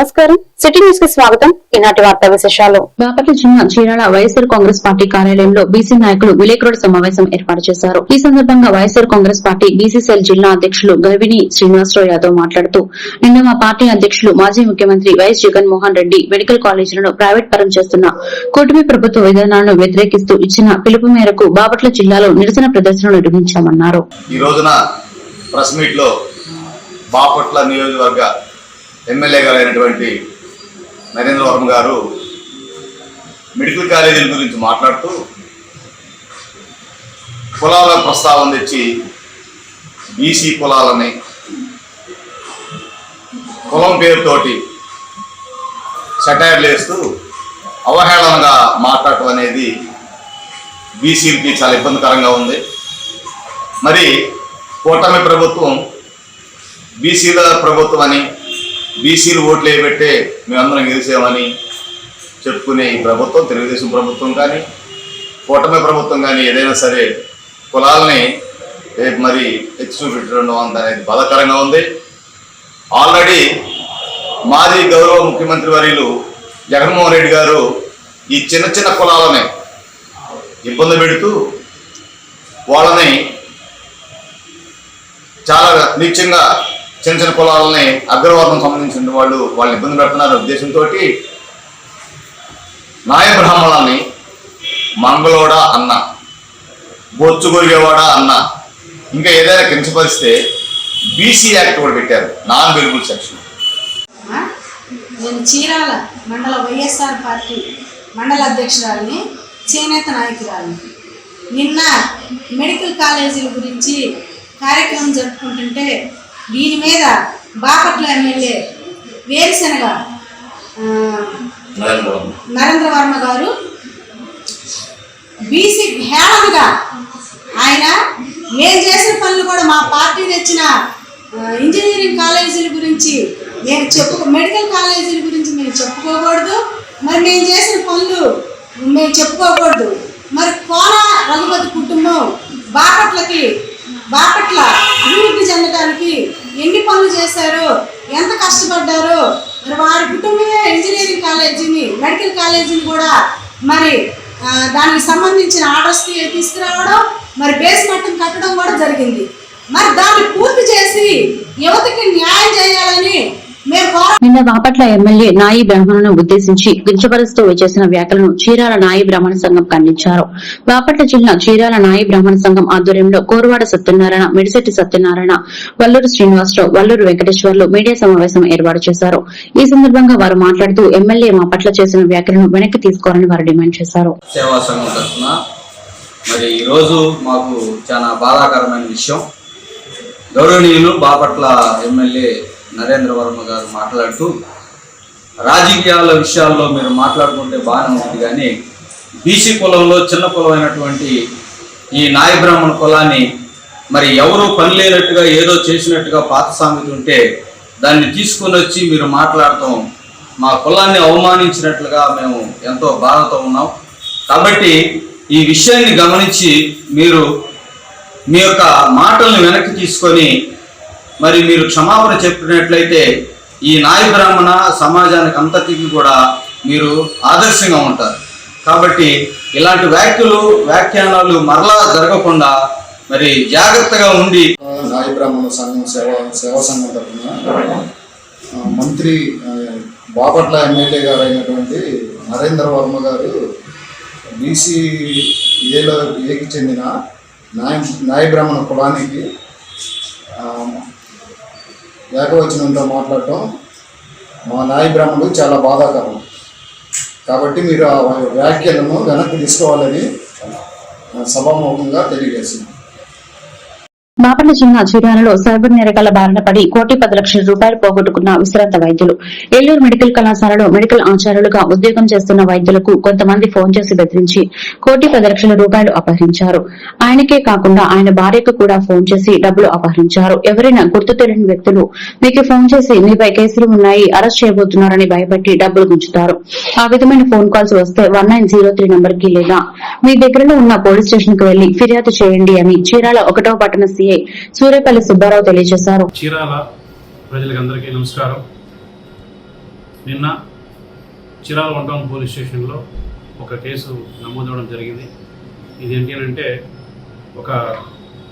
నమస్కారం. City news కి స్వాగతం. ఈనాటి వార్తా విశేషాలు. బాపట్ల జిల్లా చీరాల వైఎస్ఆర్ కాంగ్రెస్ పార్టీ కార్యాలయంలో బీసీ నాయకులు విలేకరుల సమావేశం ఏర్పాటు చేశారు. ఈ సందర్భంగా వైఎస్ఆర్ కాంగ్రెస్ పార్టీ బీసీసీఎల్ జిల్లా అధ్యకులు గర్విని శ్రీనివాసరావు యాదవ్ మాట్లాడుతూ, నిన్న మా పార్టీ అధ్యకులు మాజీ ముఖ్యమంత్రి వైఎస్ జగన్మోహన్ రెడ్డి మెడికల్ కాలేజీలను ప్రైవేట్ పరం చేస్తున్న కూటమి ప్రభుత్వ విధానాలను వ్యతిరేకిస్తూ ఇచ్చిన పిలుపు మేరకు బాపట్ల జిల్లాలో నిరసన ప్రదర్శన నిర్వహించామన్నారు. ఈ రోజున ప్రెస్ మీట్ లో బాపట్ల నియోజకవర్గ ఎమ్మెల్యే గారైనటువంటి నరేంద్ర వర్మ గారు మెడికల్ కాలేజీల గురించి మాట్లాడుతూ కులాల ప్రస్తావన తెచ్చి బీసీ కులాలని కులం పేరుతోటి సెటైర్లు వేస్తూ అవహేళనగా మాట్లాడటం అనేది బీసీలకి చాలా ఇబ్బందికరంగా ఉంది. మరి కూటమి ప్రభుత్వం బీసీల ప్రభుత్వం అని, బీసీలు ఓట్లు వేయబెట్టే మేమందరం గెలిచామని చెప్పుకునే ఈ ప్రభుత్వం, తెలుగుదేశం ప్రభుత్వం కానీ కూటమి ప్రభుత్వం కానీ ఏదైనా సరే కులాలని మరి ఎత్తి చూపెట్టడం అనేది బాధాకరంగా ఉంది. ఆల్రెడీ మాజీ గౌరవ ముఖ్యమంత్రి వర్యులు జగన్మోహన్ రెడ్డి గారు ఈ చిన్న చిన్న కులాలని ఇబ్బంది పెడుతూ వాళ్ళని చాలా నీచంగా చిన్న చిన్న కులాలని అగ్రవర్ణం సంబంధించిన వాళ్ళు ఇబ్బంది పెడుతున్నారు ఉద్దేశంతో నాయ బ్రాహ్మణాన్ని మంగళోడా అన్న, బొచ్చుగొరిగేవాడా అన్న, ఇంకా ఏదైనా కించపరిస్తే బీసీ యాక్ట్ కూడా పెట్టారు, నాన్ వెలుగుల్ సెక్షన్. నేను చీరాల మండల వైఎస్ఆర్ పార్టీ మండల అధ్యక్షురాలిని, చేనేత నాయకురాలిని. నిన్న మెడికల్ కాలేజీల గురించి కార్యక్రమం జరుపుకుంటుంటే దీని మీద బాపట్ల ఎమ్మెల్యే వేరుశెనగ నరేంద్ర వర్మ గారు బీసీ హేళనగా ఆయన మేము చేసిన పనులు కూడా మా పార్టీ తెచ్చిన ఇంజనీరింగ్ కాలేజీల గురించి మెడికల్ కాలేజీల గురించి మేము చెప్పుకోకూడదు, మరి మేము చేసిన పనులు మేము చెప్పుకోకూడదు. మరి కోన రఘుపతి కుటుంబం బాపట్ల అభివృద్ధి చెందడానికి ఎన్ని పనులు చేశారో, ఎంత కష్టపడ్డారో, మరి వారి కుటుంబమే ఇంజనీరింగ్ కాలేజీని, మెడికల్ కాలేజీని కూడా మరి దానికి సంబంధించిన ఆర్డర్స్ తీసుకురావడం, మరి బేస్ మట్టం కట్టడం కూడా జరిగింది. మరి దాన్ని పూర్తి చేసి యువతకి న్యాయం చేయాలని నిన్న బాపట్ల ఎమ్మెల్యే నాయి బ్రాహ్మణులను ఉద్దేశించి కించపరుస్తూ చేసిన వ్యాఖ్యలను చీరాల నాయి బ్రాహ్మణ సంఘం ఖండించారు. బాపట్ల జిల్లా చీరాల నాయి బ్రాహ్మణ సంఘం ఆధ్వర్యంలో కోరువాడ సత్యనారాయణ, మిడిశెట్టి సత్యనారాయణ, వల్లూరు శ్రీనివాసరావు, వల్లూరు వెంకటేశ్వర్లు మీడియా సమావేశం ఏర్పాటు చేశారు. ఈ సందర్భంగా వారు మాట్లాడుతూ ఎమ్మెల్యే మా పట్ల చేసిన వ్యాఖ్యలను వెనక్కి తీసుకోవాలని వారు డిమాండ్ చేశారు. మరి ఈ రోజు మాకు చాలా బాధాకరమైన విషయం. గౌరవనీయులు బాపట్ల ఎమ్మెల్యే నరేంద్ర వర్మ గారు మాట్లాడుతూ, రాజకీయాల విషయాల్లో మీరు మాట్లాడుకుంటే బాగానే ఉంటుంది, కానీ బీసీ కులంలో చిన్న కులమైనటువంటి ఈ నాయ బ్రాహ్మణ కులాన్ని మరి ఎవరూ పని లేనట్టుగా ఏదో చేసినట్టుగా పాత సామెత ఉంటే దాన్ని తీసుకుని వచ్చి మీరు మాట్లాడటం మా కులాన్ని అవమానించినట్లుగా మేము ఎంతో బాధతో ఉన్నాం. కాబట్టి ఈ విషయాన్ని గమనించి మీరు మీ యొక్క మాటల్ని వెనక్కి తీసుకొని మరి మీరు క్షమాపణ చెప్పినట్లయితే ఈ నాయ బ్రాహ్మణ సమాజానికి అంతటికి కూడా మీరు ఆదర్శంగా ఉంటారు. కాబట్టి ఇలాంటి వ్యాఖ్యానాలు మరలా జరగకుండా మరి జాగ్రత్తగా ఉండి నాయ బ్రాహ్మణ సంఘం సేవా సంఘం తరఫున మంత్రి బాపట్ల ఎమ్మెల్యే గారు అయినటువంటి నరేంద్ర వర్మ గారు బీసీ ఏకి చెందిన నాయ బ్రాహ్మణ కులానికి ఏకవచనంతో మాట్లాడటం మా నాయ బ్రాహ్మణులు చాలా బాధాకరం. కాబట్టి మీరు ఆ వ్యాఖ్యలను వెనక్కి తీసుకోవాలని సభాముఖంగా తెలియజేసింది. బాపట్ల జిల్లా చీరాలలో సైబర్ నేరగాళ్ల బారిన పడి 1,10,00,000 రూపాయలు పోగొట్టుకున్న విశ్రాంత వైద్యులు. ఏలూరు మెడికల్ కళాశాలలో మెడికల్ ఆచార్యులుగా ఉద్యోగం చేస్తున్న వైద్యులకు కొంతమంది ఫోన్ చేసి బెదిరించి 1,10,00,000 రూపాయలు అపహరించారు. ఆయనకే కాకుండా ఆయన భార్యకు కూడా ఫోన్ చేసి డబ్బులు అపహరించారు. ఎవరైనా గుర్తు తెలియని వ్యక్తులు మీకు ఫోన్ చేసి మీపై కేసులు ఉన్నాయి, అరెస్ట్ చేయబోతున్నారని భయపెట్టి డబ్బులు గుంచుతారు. ఆ విధమైన ఫోన్ కాల్స్ వస్తే 1903 నంబర్ కి లేదా మీ దగ్గరలో ఉన్న పోలీస్ స్టేషన్ కు వెళ్లి ఫిర్యాదు చేయండి అని చీరాల 1వ పట్టణ సీఐ సూర్యపల్లి సుబ్బారావు తెలియజేశారు. చీరాల ప్రజలందరికీ నమస్కారం. నిన్న చిరాల 1 టౌన్ పోలీస్ స్టేషన్లో ఒక కేసు నమోదవడం జరిగింది. ఇదేంటి అంటే ఒక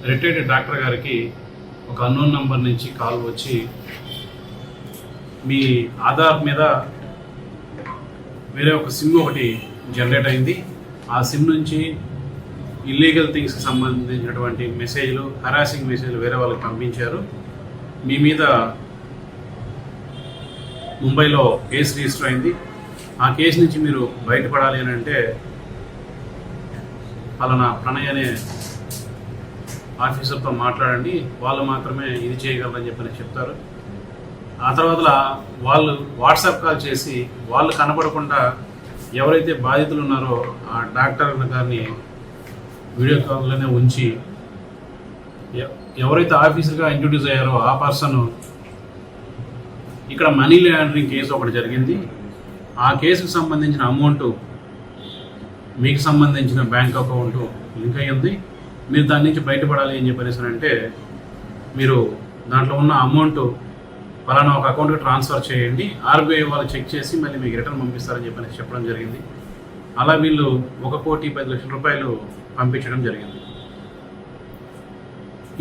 రిటైర్డ్ డాక్టర్ గారికి ఒక అన్నోన్ నంబర్ నుంచి కాల్ వచ్చి మీ ఆధార్ మీద వేరే ఒక సిమ్ ఒకటి జనరేట్ అయింది, ఆ సిమ్ నుంచి ఇల్లీగల్ థింగ్స్కి సంబంధించినటువంటి మెసేజ్లు, హరాసింగ్ మెసేజ్లు వేరే వాళ్ళకి పంపించారు. మీ మీద ముంబైలో కేసు రిజిస్టర్ అయింది. ఆ కేసు నుంచి మీరు బయటపడాలి అని అంటే పలానా ప్రణయ్ అనే ఆఫీసర్తో మాట్లాడండి, వాళ్ళు మాత్రమే ఇది చేయగలరని చెప్పని చెప్తారు. ఆ తర్వాత వాళ్ళు వాట్సాప్ కాల్ చేసి వాళ్ళు కనపడకుండా ఎవరైతే బాధితులు ఉన్నారో ఆ డాక్టర్ గారిని వీడియో కాల్లోనే ఉంచి ఎవరైతే ఆఫీసర్గా ఇంట్రొడ్యూస్ అయ్యారో ఆ పర్సన్ ఇక్కడ మనీ లాండరింగ్ కేసు ఒకటి జరిగింది, ఆ కేసుకు సంబంధించిన అమౌంట్ మీకు సంబంధించిన బ్యాంక్ అకౌంట్ లింక్ అయ్యి ఉంది, మీరు దాని నుంచి బయటపడాలి అని చెప్పేసి అంటే మీరు దాంట్లో ఉన్న అమౌంట్ ఫలానా ఒక అకౌంట్కి ట్రాన్స్ఫర్ చేయండి, ఆర్బీఐ వాళ్ళు చెక్ చేసి మళ్ళీ మీకు రిటర్న్ పంపిస్తారని చెప్పని చెప్పడం జరిగింది. అలా వీళ్ళు 1,10,00,000 రూపాయలు పంపించడం జరిగింది.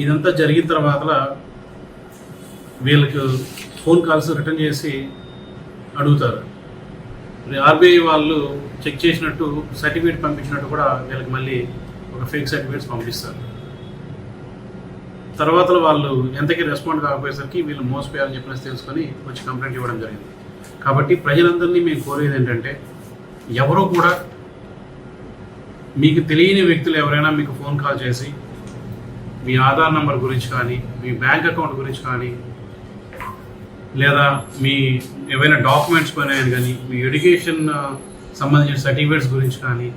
ఇదంతా జరిగిన తర్వాత వీళ్ళకి ఫోన్ కాల్స్ రిటర్న్ చేసి అడుగుతారు. ఆర్బీఐ వాళ్ళు చెక్ చేసినట్టు సర్టిఫికేట్ పంపించినట్టు కూడా వీళ్ళకి మళ్ళీ ఒక ఫేక్ సర్టిఫికేట్స్ పంపిస్తారు. తర్వాత వాళ్ళు ఎంతకీ రెస్పాండ్ కాకపోయేసరికి వీళ్ళు మోసపోయారని చెప్పేసి తెలుసుకొని వచ్చి కంప్లైంట్ ఇవ్వడం జరిగింది. కాబట్టి ప్రజలందరినీ మేము కోరేది ఏంటంటే ఎవరో కూడా మీకు తెలియని వ్యక్తులు ఎవరైనా మీకు ఫోన్ కాల్ చేసి మీ ఆధార్ నంబర్ గురించి కానీ, మీ బ్యాంక్ అకౌంట్ గురించి కానీ, లేదా మీ ఏవైనా డాక్యుమెంట్స్ పోయినాయని కానీ, మీ ఎడ్యుకేషన్ సంబంధించిన సర్టిఫికేట్స్ గురించి కానీ,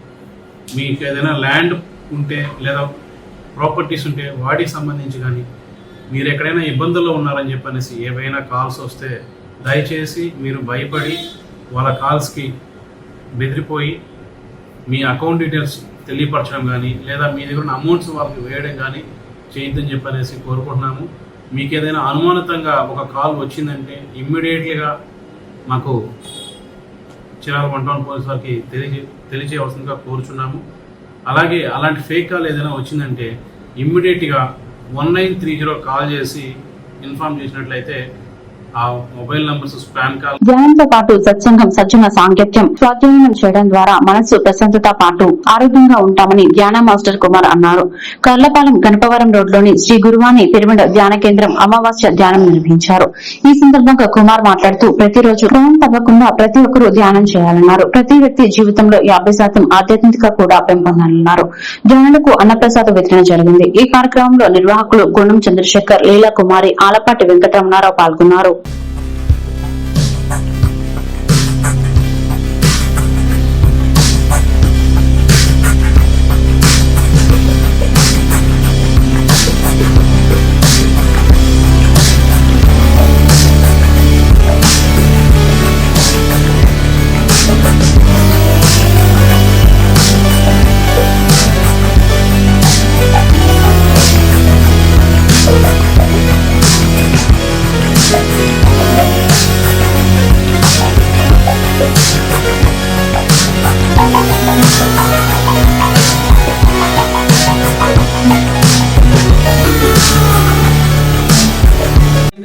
మీకు ఏదైనా ల్యాండ్ ఉంటే లేదా ప్రాపర్టీస్ ఉంటే వాటికి సంబంధించి కానీ, మీరు ఎక్కడైనా ఇబ్బందుల్లో ఉన్నారని చెప్పనేసి ఏవైనా కాల్స్ వస్తే దయచేసి మీరు భయపడి వాళ్ళ కాల్స్కి బెదిరిపోయి మీ అకౌంట్ డీటెయిల్స్ తెలియపరచడం కానీ, లేదా మీ దగ్గర ఉన్న అమౌంట్స్ వాళ్ళకి వేయడం కానీ చేయొద్దని చెప్పనేసి కోరుకుంటున్నాము. మీకు ఏదైనా అనుమానితంగా ఒక కాల్ వచ్చిందంటే ఇమ్మీడియట్లీగా మాకు చిరాల 1 టౌన్ పోలీస్ వారికి తెలియజేయవలసిందిగా కోరుచున్నాము. అలాగే అలాంటి ఫేక్ కాల్ ఏదైనా వచ్చిందంటే ఇమ్మీడియట్గా 1930 కాల్ చేసి ఇన్ఫార్మ్ చేసినట్లయితే ఆ మొబైల్ నంబర్స్ స్పామ్ కాల్. ధ్యానంతో పాటు సత్సంగం, సజ్జన సాంగత్యం, స్వాధ్యాయనం చేయడం ద్వారా మనస్సు ప్రశాంతత పాటు ఆరోగ్యంగా ఉంటామని ధ్యాన మాస్టర్ కుమార్ అన్నారు. కర్లపాలెం గణపవరం రోడ్లోని శ్రీ గురువాణి పిరమిడ్ ధ్యాన కేంద్రం అమావాస్య ధ్యానం నిర్వహించారు. ఈ సందర్భంగా కుమార్ మాట్లాడుతూ ప్రతిరోజు క్రమం తప్పకుండా ప్రతి ఒక్కరూ ధ్యానం చేయాలన్నారు. ప్రతి వ్యక్తి జీవితంలో 50% ఆధ్యాత్మిక కూడా పెంపొందాలన్నారు. ధ్యానులకు అన్నప్రసాద వితరణ జరిగింది. ఈ కార్యక్రమంలో నిర్వాహకులు గుండం చంద్రశేఖర్, లీలా కుమారి, ఆలపాటి వెంకటరమణారావు పాల్గొన్నారు.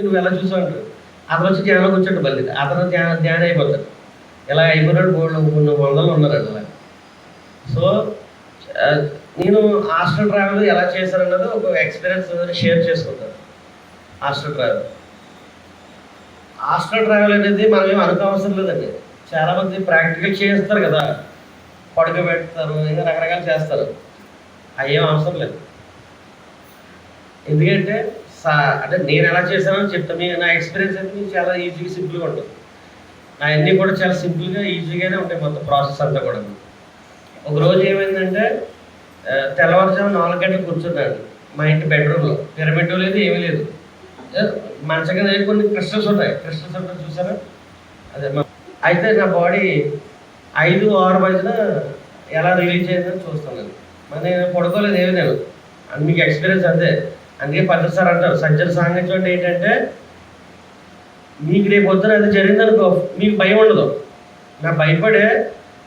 నువ్వు ఎలా చూసావు అంటారు. అతను వచ్చి ధ్యానం కూర్చోండి, మళ్ళీ అతను ధ్యానం అయిపోతాడు. ఇలా అయిపోయినాడు 300 వందలు ఉన్నారండి అలా. సో నేను హాస్టల్ ట్రావెల్ ఎలా చేశానన్నది ఒక ఎక్స్పీరియన్స్ షేర్ చేసుకుంటాను. హాస్టల్ ట్రావెల్ అనేది మనం ఏం అనుకోవసరం లేదండి. చాలామంది ప్రాక్టికల్ చేస్తారు కదా, పడుకోబెడతారు, ఇంకా రకరకాలు చేస్తారు. అవి ఏం అవసరం లేదు. ఎందుకంటే అంటే నేను ఎలా చేశానో చెప్తాను. నా ఎక్స్పీరియన్స్ అయితే మీకు చాలా ఈజీగా, సింపుల్గా ఉంటుంది. నా అన్నీ కూడా చాలా సింపుల్గా, ఈజీగానే ఉంటాయి మొత్తం ప్రాసెస్ అంతా కూడా. ఒకరోజు ఏమైందంటే తెల్లవారుజాము 4 గంటలకు కూర్చున్నాను మా ఇంటి బెడ్రూమ్లో. పిరమిడ్ లేదు, ఏమీ లేదు. మంచగా కొన్ని క్రిస్టల్స్ ఉంటాయి. క్రిస్టల్స్ ఉంటాయి చూసారా, అదే. అయితే నా బాడీ 5-6 మధ్యన ఎలా రిలీజ్ అయిందని చూస్తున్నాను. మరి నేను పడుకోలేదు, ఏమి నేను. అది మీకు ఎక్స్పీరియన్స్ అంతే. అందుకే 10 సార్ అంటారు సజ్జన సాంగత్యం అంటే ఏంటంటే మీకు రేపు పొద్దున అది జరిగిందనుకో మీకు భయం ఉండదు. నా భయపడే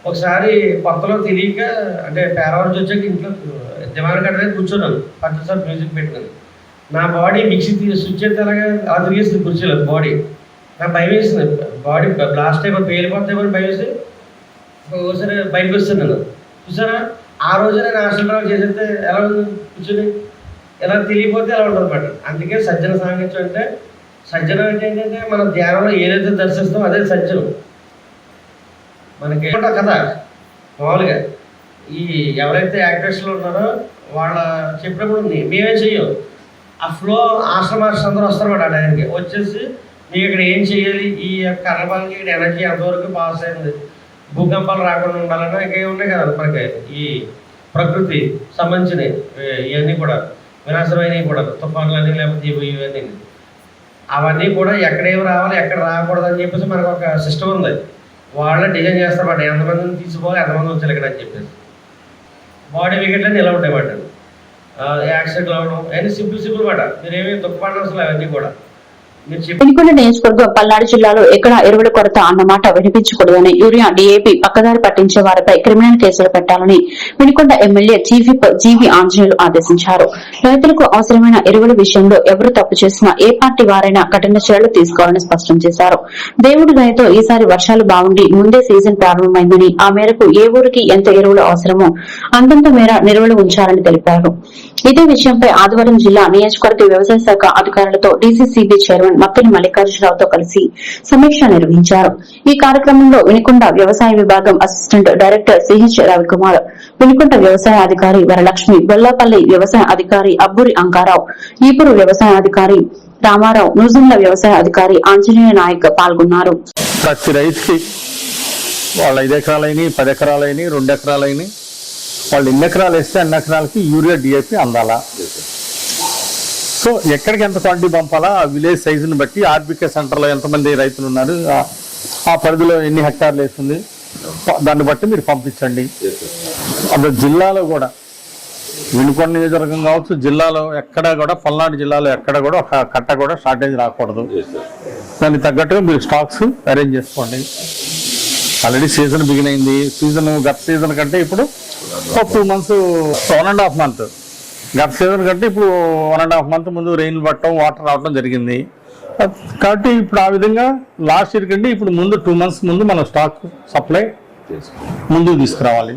ఒకసారి కొత్తలో తెలియక అంటే పేరవాళ్ళు వచ్చాక ఇంట్లో దివాన్ కట్ట కూర్చున్నాను, పచ్చసారి మ్యూజిక్ పెట్టుకుని. నా బాడీ మిక్సీ స్విచ్ అయితే అలాగే అలా తిరిగేసింది కుర్చీలో బాడీ. నాకు భయం వేసింది, బాడీ బ్లాస్ట్ అయిపోయి పేలిపోతామని భయం వేసి ఒకసారి బయటకు వస్తాను నేను. చూసారా ఆ రోజు నేను హాస్టల్ చేసేస్తే ఎలా ఉంది కూర్చొని ఎలా తెలియపోతే ఎలా ఉంటుంది అన్నమాట. అందుకే సజ్జన సాంగత్యం అంటే సజ్జనం అంటే ఏంటంటే మన ధ్యానంలో ఏదైతే దర్శిస్తామో అదే సజ్జనం. మనకి కదా మామూలుగా ఈ ఎవరైతే యాక్టర్స్లో ఉన్నారో వాళ్ళ చెప్పినప్పుడు మేమే చెయ్యం. ఆ ఫ్లో ఆశ్రమాస్టర్ అందరూ వస్తారన్నమాట. ఆ టైంకి వచ్చేసి మీకు ఇక్కడ ఏం చేయాలి, ఈ కర్రబాలకి ఇక్కడ ఎనర్జీ ఎంతవరకు పాస్ అయింది, భూకంపాలు రాకుండా ఉండాలన్నా ఇంకేమున్నాయి కదా మనకి ఈ ప్రకృతి సంబంధించినవి ఇవన్నీ కూడా వినాశనమైనవి కూడా తుఫాన్లన్నీ లేకపోతే ఇవన్నీ అవన్నీ కూడా ఎక్కడేమి రావాలి ఎక్కడ రాకూడదు అని చెప్పేసి మనకు ఒక సిస్టమ్ ఉంది. వాళ్ళే డిజైన్ చేస్తారన్నమాట. ఎంతమందిని తీసుకోవాలి ఎంతమంది వచ్చారు ఇక్కడ అని చెప్పేసి. బాడీ వికెట్లన్నీ ఇలా ఉంటాయన్నమాట. యాక్సిడెంట్లు అవ్వడం అవన్నీ సింపుల్ మాట. మీరేమీ దుఃఖపడిన అసలు అవన్నీ కూడా వినుకొండ నియోజకవర్గం పల్నాడు జిల్లాలో ఎక్కడ ఎరువుల కొరత అన్నమాట వినిపించకూడదని యూరియా, డీఏపీ పక్కదారి పట్టించే వారిపై క్రిమినల్ కేసులు పెట్టాలని వినుకొండ ఎమ్మెల్యే జీవి ఆంజనేయులు ఆదేశించారు. రైతులకు అవసరమైన ఎరువుల విషయంలో ఎవరు తప్పు చేసినా ఏ పార్టీ వారైనా కఠిన చర్యలు తీసుకోవాలని స్పష్టం చేశారు. దేవుడి దయతో ఈసారి వర్షాలు బాగుండి ముందే సీజన్ ప్రారంభమైందని, ఆ మేరకు ఏ ఊరికి ఎంత ఎరువులు అవసరమో అంతంత మేర నిల్వలు ఉంచాలని తెలిపారు. ఇదే విషయంపై ఆదివారం జిల్లా నియోజకవర్గ వ్యవసాయ శాఖ అధికారులతో డీసీసీబీ చైర్మన్ మప్పిని మల్లికార్జునరావుతో కలిసి సమీక్ష నిర్వహించారు. ఈ కార్యక్రమంలో వినుకొండ వ్యవసాయ విభాగం assistant director CH Ravikumar, Vinukonda వ్యవసాయ అధికారి వరలక్ష్మి, గొల్లాపల్లి వ్యవసాయ అధికారి అబ్బూరి అంకారావు, ఈపూరు వ్యవసాయ అధికారి రామారావు, నూజిండ్ల వ్యవసాయ అధికారి ఆంజనేయ నాయక్ పాల్గొన్నారు. ప్రతి రైతుకి వాళ్ళ 5 ఎకరాలైనా 10 ఎకరాలైనా 2 ఎకరాలైనా వాళ్ళు ఎన్ని ఎకరాలు వేస్తే అన్ని ఎకరాలకి యూరియా, డిఏపి అందాలా. సో ఎక్కడికి ఎంత క్వాంటిటీ పంపాలా ఆ విలేజ్ సైజుని బట్టి, ఆర్బీకే సెంటర్లో ఎంతమంది రైతులు ఉన్నారు, ఆ పరిధిలో ఎన్ని హెక్టార్లు వేస్తుంది దాన్ని బట్టి మీరు పంపించండి. అప్పుడు జిల్లాలో కూడా వినుకొండ నియోజకవర్గం కావచ్చు, జిల్లాలో ఎక్కడ కూడా పల్నాడు జిల్లాలో ఎక్కడ కూడా ఒక కట్ట కూడా షార్టేజ్ రాకూడదు. దానికి తగ్గట్టుగా మీరు స్టాక్స్ అరేంజ్ చేసుకోండి. ఆల్రెడీ సీజన్ బిగిన్ అయింది. గత సీజన్ కంటే ఇప్పుడు 2 months 1.5 month గత సీజన్ కంటే ఇప్పుడు 1.5 month ముందు రెయిన్ పట్టడం, వాటర్ రావడం జరిగింది. కాబట్టి ఇప్పుడు ఆ విధంగా లాస్ట్ ఇయర్ కంటే ఇప్పుడు ముందు 2 months ముందు మనం స్టాక్ సప్లై ముందుకు తీసుకురావాలి.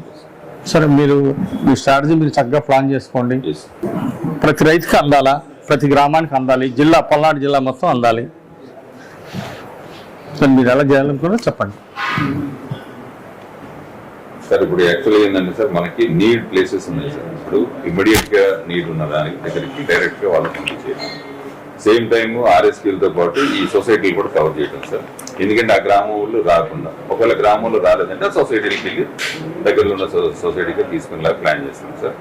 సరే, మీరు మీ స్ట్రాటజీ మీరు చక్కగా ప్లాన్ చేసుకోండి. ప్రతి రైతుకి అందాలా, ప్రతి గ్రామానికి అందాలి, జిల్లా పల్నాడు జిల్లా మొత్తం అందాలి. మీరు ఎలా చేయాలనుకున్నా చెప్పండి సార్. ఇప్పుడు యాక్చువల్గా ఏంటంటే సార్, మనకి నీడ్ ప్లేసెస్ ఉన్నాయి సార్. ఇప్పుడు ఇమ్మీడియట్ గా నీడ్ ఉన్న దానికి దగ్గరికి డైరెక్ట్ గా వాళ్ళకి పంపించేయడం, సేమ్ టైమ్ ఆర్ఎస్పీలతో పాటు ఈ సొసైటీలు కూడా కవర్ చేయడం సార్. ఎందుకంటే ఆ గ్రామంలో రాకుండా, ఒకవేళ గ్రామంలో రాలేదంటే ఆ సొసైటీకి వెళ్ళి దగ్గరలో ఉన్న సొసైటీగా తీసుకునేలా ప్లాన్ చేస్తున్నాం సార్.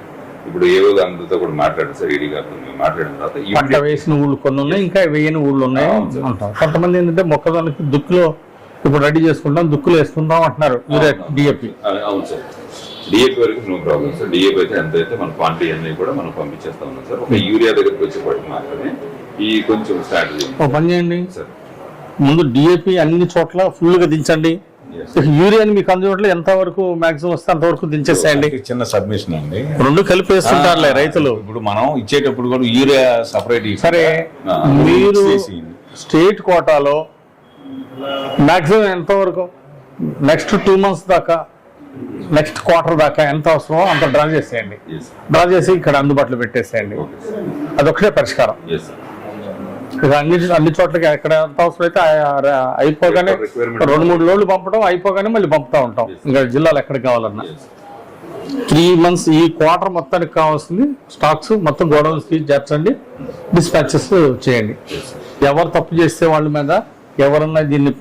ఇప్పుడు ఏవో అందరితో కూడా మాట్లాడారు సార్, ఈడీ గారితో మాట్లాడిన తర్వాత పంట వేసిన ఊళ్ళు కొన్ని ఉన్నాయి, ఇంకా వేయని ఊళ్ళు ఉన్నాయి అంటారు. కొంతమంది ఏంటంటే మొక్కదానికి దుక్కులో ఇప్పుడు రెడీ చేసుకుంటాం, దుక్కులు వేసుకుంటాం అంటున్నారు. డిఏపి అవును సార్, డిఏపి వరకు నో ప్రాబ్లం సార్. డిఏపి అయితే ఎంత అయితే మన క్వాంటిటీ అన్నీ కూడా మనం పంపించేస్తా ఉన్నాం సార్. ఒక యూరియా దగ్గరికి వచ్చేపాటికి మాత్రమే ఈ కొంచెం స్ట్రాటజీ. పని చేయండి సార్, ముందు డిఏపి అన్ని చోట్ల ఫుల్ గా దించండి. యూరియాని మీకు అందుబాటులో ఎంత వరకు మాక్సిమం వస్తే అంతవరకు దించేసేయండి. చిన్న సబ్మిషన్ అండి, 2 కలిపి వేస్తుంటారులే రైతులు. ఇప్పుడు మనం ఇచ్చేటప్పుడు కూడా యూరియా సపరేట్. సరే, మీరు స్టేట్ కోటాలో మాక్సిమం ఎంతవరకు నెక్స్ట్ 2 months దాకా, నెక్స్ట్ క్వార్టర్ దాకా ఎంత అవసరమో అంత డ్రా చేసేయండి. డ్రా చేసి ఇక్కడ అందుబాటులో పెట్టేసేయండి. అదొకటే పరిష్కారం. అన్ని చోట్లకి ఎక్కడ ఎంత అవసరం అయితే అయిపోగానే 2-3 లోడ్లు పంపడం, అయిపోగానే మళ్ళీ పంపుతా ఉంటాం. ఇంకా జిల్లాలో ఎక్కడికి కావాలన్నా 3 months ఈ క్వార్టర్ మొత్తానికి కావాల్సింది స్టాక్స్ మొత్తం గోడౌన్స్ చేర్చండి, డిస్పాచెస్ చేయండి. ఎవరు తప్పు చేస్తే వాళ్ళ మీద, ఎవరన్నా దీన్ని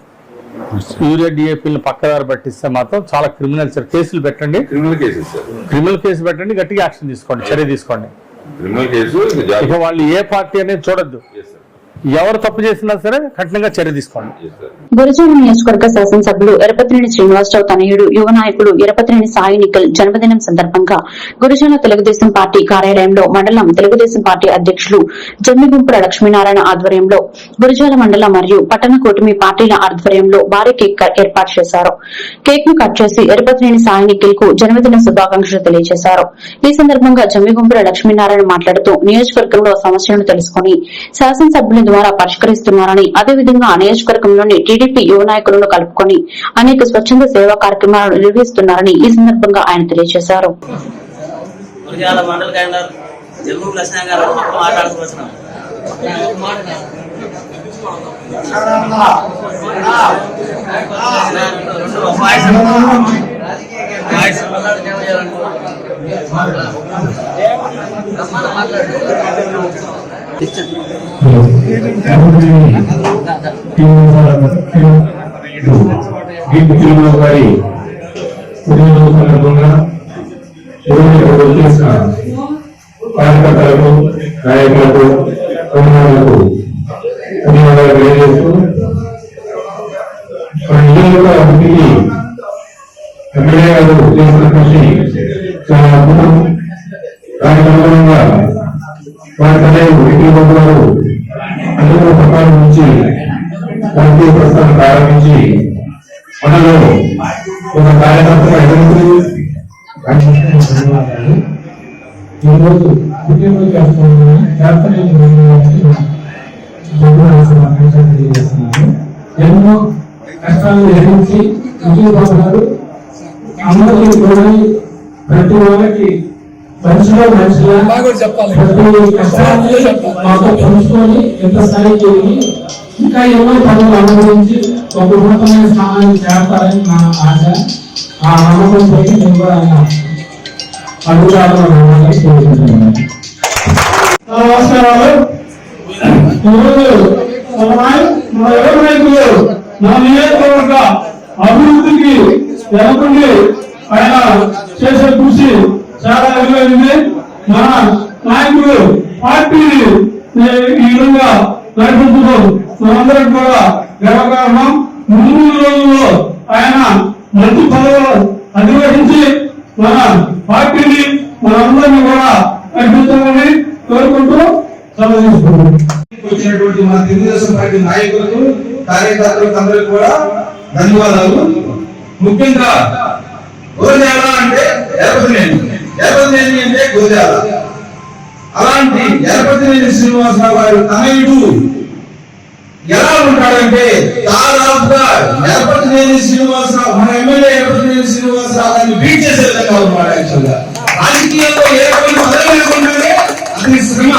యూరియా, డిఏపీని పక్కదారి పట్టిస్తే మాత్రం చాలా క్రిమినల్ కేసులు పెట్టండి. క్రిమినల్ కేసు పెట్టండి, గట్టిగా యాక్షన్ తీసుకోండి, చర్య తీసుకోండి. క్రిమినల్ కేసు ఇక వాళ్ళు ఏ పార్టీ అనేది చూడొద్దు. ఎవరు తప్పు చేసినా సరే కఠినంగా చర్య తీసుకోండి. గురజాల నియోజకవర్గ శాసనసభ్యులు ఎరపతినేని శ్రీనివాసరావు తనయుడు యువ నాయకుడు ఎరపతినేని సాయి నిఖిల్ జన్మదినం సందర్భంగా గురజాల తెలుగుదేశం పార్టీ కార్యాలయంలో మండలం తెలుగుదేశం పార్టీ అధ్యక్షులు జమ్మిగుంపుల లక్ష్మీనారాయణ ఆధ్వర్యంలో గురజాల మండల మరియు పట్టణ కూటమి పార్టీల ఆధ్వర్యంలో భారీ కేక్ ఏర్పాటు చేశారు. కేక్ ను కట్ చేసి ఎరపతినేని సాయి నిఖిల్ కు జన్మదిన శుభాకాంక్షలు తెలియజేశారు. ఈ సందర్భంగా జమ్మిగుంపుల లక్ష్మీనారాయణ మాట్లాడుతూ నియోజకవర్గంలో సమస్యలను తెలుసుకుని శాసనసభ్యుల ద్వారా పరిష్కరిస్తున్నారని, అదేవిధంగా నియోజకవర్గంలోని టీడీపీ యువ నాయకులను కలుపుకొని అనేక స్వచ్ఛంద సేవా కార్యక్రమాలను నిర్వహిస్తున్నారని ఈ సందర్భంగా ఆయన తెలియజేశారు. కార్యకర్తలకు, నాయకులకు, అభిమానులకు ధన్యవాదాలు తెలియజేస్తూ అభివృద్ధికి ఎమ్మెల్యే గారు చేసిన కృషి చాలా అద్భుతం. దానికి అనుగుణంగా వారి తల్లి విక్రమ్ గారు అనేక ప్రకారం నుంచి రాజకీయ ప్రస్థానం ప్రారంభించి మనలో ఒక కార్యకర్తగా ఎదుగుతూ ధన్యవాదాలు. ఈరోజు పుట్టినరోజు చేస్తున్నాను. ఎన్నో కష్టాలను ఎదిరించి విజయబాబు అందరికీ కూడా ప్రతి వాళ్ళకి మనిషిలో మనిషిగా ప్రతి కష్టాన్ని మాతో పంచుకొని ఎంత స్థాయికి ఇంకా ఎన్నో పనులు అనుభవించి ఒక ఉన్నతమైన స్థానాన్ని చేరతారని నా ఆశ. ఆ నమ్మకం పోయి నేను కూడా ఆయన నమస్కారాలు. ఈరోజు మన యువ నాయకులు మన నియోజకవర్గ అభివృద్ధికి వెనకుండి ఆయన చేసే కృషి చాలా విలువైంది. మన నాయకులు పార్టీని ఈ విధంగా నడిపించడం మనందరం కూడా గర్వకారణం. ముందు రోజుల్లో ఆయన మంచి పదవులు అధిరోహించి మన పార్టీని మనందరినీ కూడా నడిపించాలని కోరుకుంటూ సమర్థిస్తున్నాం. వచ్చినటువంటి మన తెలుగుదేశం పార్టీ నాయకులకు, కార్యకర్తలకు అందరికీ కూడా ధన్యవాదాలు. ముఖ్యంగా గురజాల అంటే ఎరపతినేని అంటే గురజాల. అలాంటి ఎరపతినేని శ్రీనివాసరావు గారి తనయుడు ఎలా ఉంటాడంటే దాదాపుగా ఎరపతినేని శ్రీనివాసరావు, మన ఎమ్మెల్యే ఎరపతినేని శ్రీనివాసరావు గారిని బీట్ చేసే విధంగా ఉన్నాడు. యాక్చువల్గా రాజకీయాల్లో ఏ రకమైన పదవి లేకుండానే అతని శ్రమ,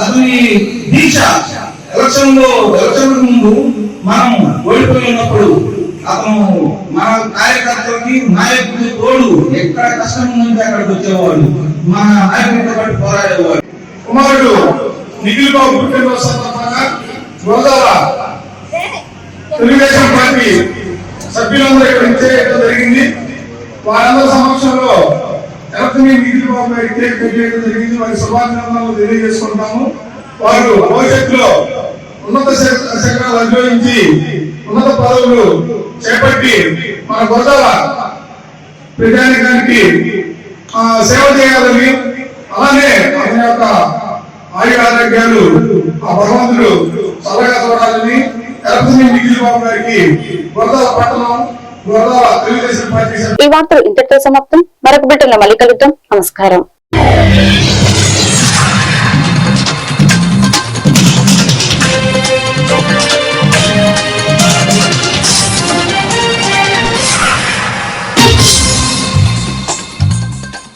అతని దీక్ష. ఎలక్షన్ ముందు మనం ఓడిపోయినప్పుడు అతను మన కార్యకర్తలకి, నాయకుడికి తోడు ఎక్కడ కష్టం ఉందంటే అక్కడికి వచ్చేవాడు, మన నాయకుడితో పాటు పోరాడేవాడు. కుమారుడు నిఖిల్ బాబు పుట్టినరోజు సందర్భంగా గోదావర తెలుగుదేశం పార్టీ సభ్యులందరూ ఇక్కడ ఇచ్చేయడం జరిగింది. వారందరి సమక్షంలో ఎలక్ట్రిక్ నిఖిల్ బాబు గారికి కేక్ కట్ చేయడం జరిగింది. వారి శుభాకాంక్షలు తెలియజేసుకుంటాము. వారు భవిష్యత్తులో ఉన్నత శిఖరాలు అధిరోహించి ఉన్నత పదవులు చేపట్టి మన గోదావర ప్రజానికానికి సేవ చేయాలని, అలానే ఆయన యొక్క ఆయుర ఆరోగ్యాలు ఆ భగవంతుడు చల్లగా చూడాలని ఎలక్ట్రిక్ నిఖిల్ బాబు గారికి గోదావర పట్టణం, గోదావర తెలుగుదేశం పార్టీ. ఈ వార్తలు ఇంతటితో సమాప్తం. మరొక బిడ్డలో మళ్ళీ కలుద్దాం. నమస్కారం.